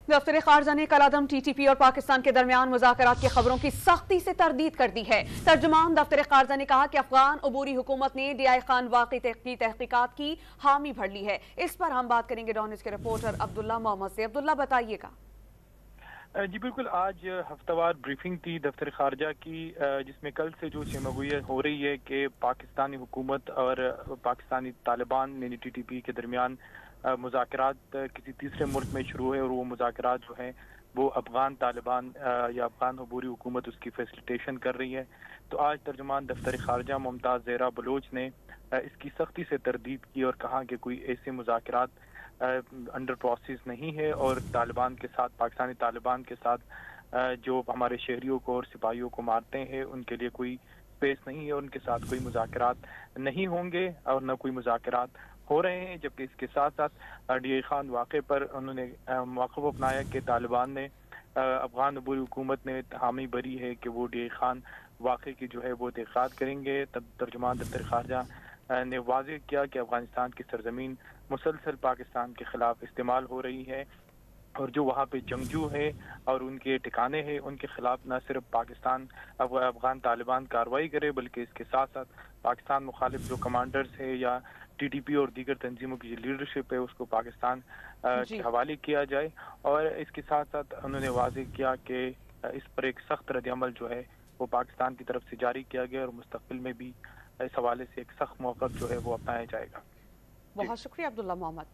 दफ्तर खारजा ने कलादम TTP और पाकिस्तान के दरमियान मुज़ाकरात की खबरों की सख्ती से तरदीद कर दी है। तर्जुमान दफ्तर खारजा ने कहा कि अफगान अबूरी हुकूमत ने DI खान वाक़ई की तहकीकात की हामी भर ली है। इस पर हम बात करेंगे डॉन न्यूज़ के रिपोर्टर अब्दुल्ला मोहम्मद से। अब्दुल्ला, बताइएगा। जी बिल्कुल, आज हफ्तावार ब्रीफिंग थी दफ्तर खारजा की, जिसमें कल से जो शेमगोई हो रही है कि पाकिस्तानी हुकूमत और पाकिस्तानी तालिबान यानी TTP के दरमियान मुज़ाकरात किसी तीसरे मुल्क में शुरू है, और वो मुज़ाकरात जो हैं वो अफगान तालिबान या अफगान अबूरी हुकूमत उसकी फैसिलिटेशन कर रही है। तो आज तर्जुमान दफ्तर खारजा मुमताज़ ज़हरा बलोच ने इसकी सख्ती से तरदीद की और कहा कि कोई ऐसे मुज़ाकरात अंडर प्रोसेस नहीं है, और तालिबान के साथ, पाकिस्तानी तालिबान के साथ जो हमारे शहरियों को और सिपाहियों को मारते हैं उनके लिए कोई स्पेस नहीं है, उनके साथ कोई मुज़ाकरात नहीं होंगे और न कोई मुज़ाकरात हो रहे हैं। जबकि इसके साथ साथ DI खान वाक़े पर उन्होंने मौक़िफ़ अपनाया कि तालिबान ने, अफगान अबूरी हुकूमत ने हामी भरी है कि वो DI खान वाक़े की जो है वो तहक़ीक़ात करेंगे। तब तर्जुमान दफ्तर खारजा ने वाज़ेह किया कि अफगानिस्तान की सरजमीन मुसलसल पाकिस्तान के खिलाफ इस्तेमाल हो रही है, और जो वहाँ पे जंगजू है और उनके ठिकाने हैं उनके खिलाफ न सिर्फ पाकिस्तान अफगान तालिबान कार्रवाई करे, बल्कि इसके साथ साथ पाकिस्तान मुखालिफ जो कमांडर्स है या TTP और दीगर तंजीमों की लीडरशिप है उसको पाकिस्तान के हवाले किया जाए। और इसके साथ साथ उन्होंने वाज़ेह किया कि इस पर एक सख्त रद्द-ए-अमल जो है वो पाकिस्तान की तरफ से जारी किया गया, और मुस्तक़बिल में भी इस हवाले से एक सख्त मौक़िफ़ जो है वो अपनाया जाएगा। बहुत शुक्रिया अब्दुल्ला मोहम्मद।